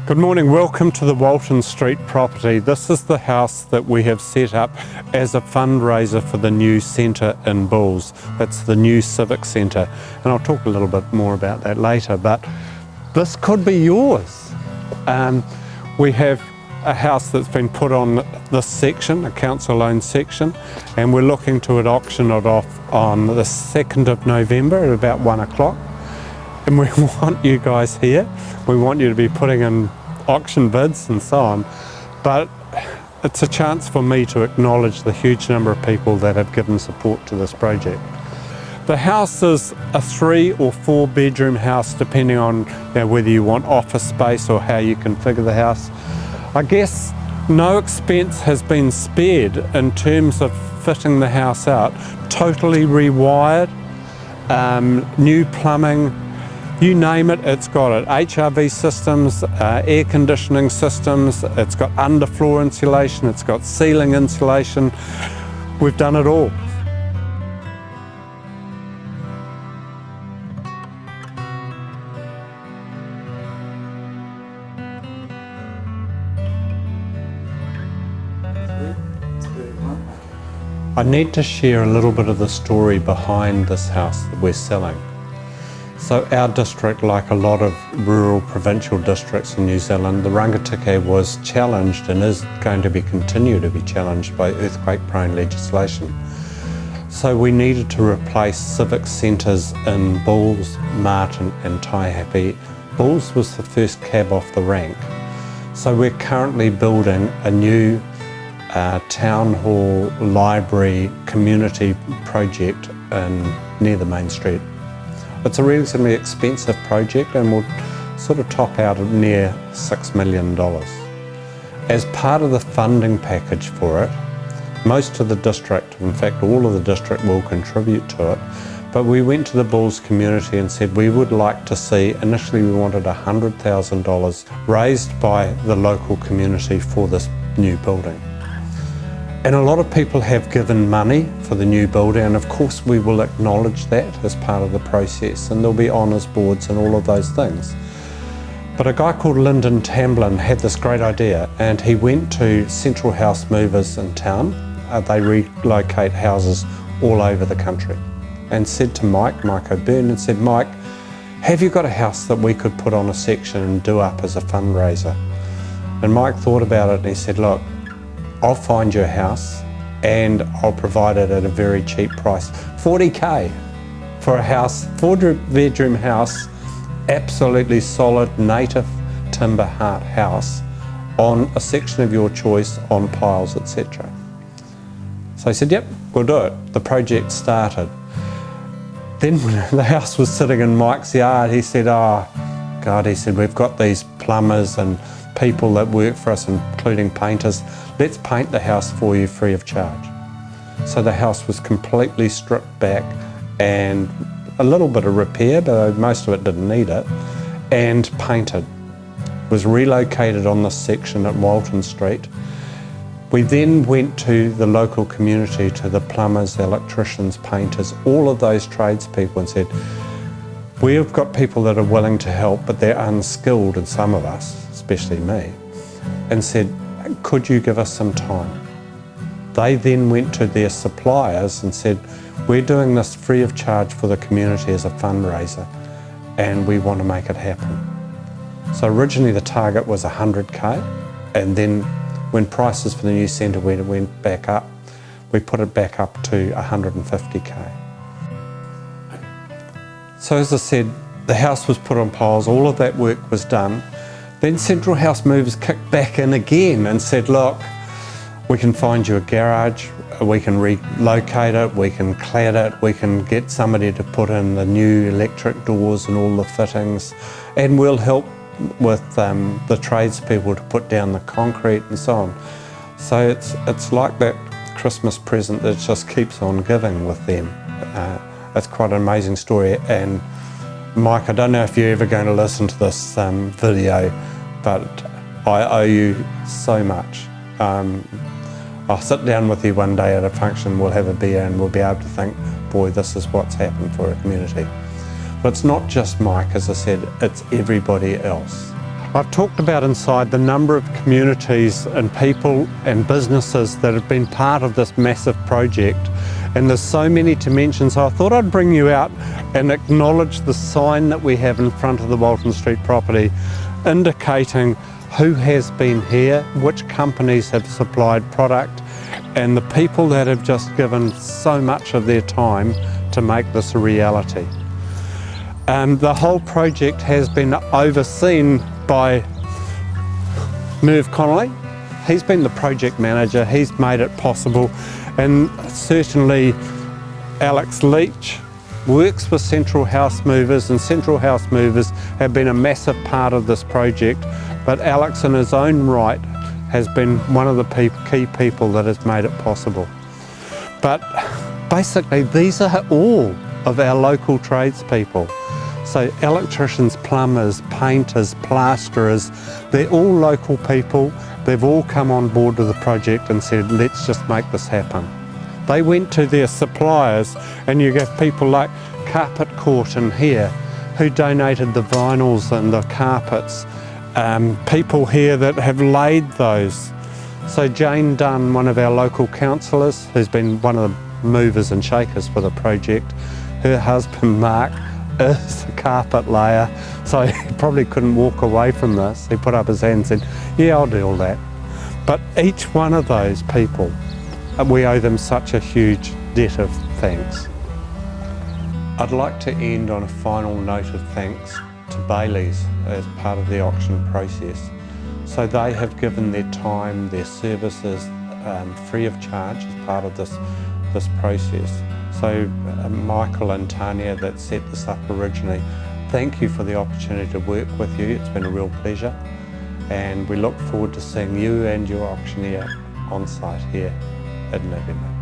Good morning, welcome to the Walton Street property. This is the house that we have set up as a fundraiser for the new centre in Bulls. That's the new Civic Centre, and I'll talk a little bit more about that later, but this could be yours. We have a house that's been put on this section, a council-owned section, and we're looking to auction it off on the 2nd of November at about 1 o'clock. And we want you guys here. We want you to be putting in auction bids and so on. But it's a chance for me to acknowledge the huge number of people that have given support to this project. The house is a 3 or 4 bedroom house, depending on whether you want office space or how you configure the house. I guess no expense has been spared in terms of fitting the house out. Totally rewired, new plumbing, you name it, it's got it. HRV systems, air conditioning systems, it's got underfloor insulation, it's got ceiling insulation. We've done it all. I need to share a little bit of the story behind this house that we're selling. So our district, like a lot of rural provincial districts in New Zealand, the Rangitikei was challenged and is going to continue to be challenged by earthquake-prone legislation. So we needed to replace civic centres in Bulls, Martin and Taihape. Bulls was the first cab off the rank. So we're currently building a new town hall, library, community project near the main street. It's a reasonably expensive project and will sort of top out at near $6 million. As part of the funding package for it, most of the district, in fact all of the district, will contribute to it, but we went to the Bulls community and said we would like to see, initially we wanted $100,000 raised by the local community for this new building. And a lot of people have given money for the new building, and of course we will acknowledge that as part of the process, and there'll be honours boards and all of those things. But a guy called Lyndon Tamblin had this great idea, and he went to Central House Movers in town. They relocate houses all over the country, and said to Mike O'Byrne, and said, Mike, have you got a house that we could put on a section and do up as a fundraiser? And Mike thought about it and he said, look, I'll find you a house and I'll provide it at a very cheap price. $40K for a house, 4-bedroom house, absolutely solid native timber heart house on a section of your choice on piles, etc. So I said, yep, we'll do it. The project started. Then when the house was sitting in Mike's yard, he said, oh God, he said, we've got these plumbers and people that work for us, including painters. Let's paint the house for you free of charge. So the house was completely stripped back and a little bit of repair, but most of it didn't need it, and painted. It was relocated on this section at Walton Street. We then went to the local community, to the plumbers, electricians, painters, all of those tradespeople, and said, we've got people that are willing to help, but they're unskilled, and some of us, especially me, and said, could you give us some time? They then went to their suppliers and said, we're doing this free of charge for the community as a fundraiser and we want to make it happen. So originally the target was 100K, and then when prices for the new centre went back up, we put it back up to 150K. So as I said, the house was put on piles, all of that work was done. Then Central House Movers kicked back in again and said, look, we can find you a garage, we can relocate it, we can clad it, we can get somebody to put in the new electric doors and all the fittings, and we'll help with the tradespeople to put down the concrete and so on. So it's like that Christmas present that just keeps on giving with them. It's quite an amazing story. And Mike, I don't know if you're ever going to listen to this video, but I owe you so much. I'll sit down with you one day at a function, we'll have a beer and we'll be able to think, boy, this is what's happened for a community. But it's not just Mike, as I said, it's everybody else. I've talked about inside the number of communities and people and businesses that have been part of this massive project, and there's so many to mention, so I thought I'd bring you out and acknowledge the sign that we have in front of the Walton Street property indicating who has been here, which companies have supplied product, and the people that have just given so much of their time to make this a reality. The whole project has been overseen by Merv Connolly. He's been the project manager, he's made it possible, and certainly Alex Leach works with Central House Movers, and Central House Movers have been a massive part of this project, but Alex in his own right has been one of the key people that has made it possible. But basically these are all of our local tradespeople. So electricians, plumbers, painters, plasterers, they're all local people. They've all come on board with the project and said, let's just make this happen. They went to their suppliers, and you have people like Carpet Court in here who donated the vinyls and the carpets. People here that have laid those. So Jane Dunn, one of our local councillors, who's been one of the movers and shakers for the project, her husband Mark is a carpet layer, so he probably couldn't walk away from this. He put up his hand and said, yeah, I'll do all that. But each one of those people, we owe them such a huge debt of thanks. I'd like to end on a final note of thanks to Bailey's as part of the auction process. So they have given their time, their services free of charge as part of this process. So Michael and Tanya that set this up originally, thank you for the opportunity to work with you. It's been a real pleasure, and we look forward to seeing you and your auctioneer on site here in November.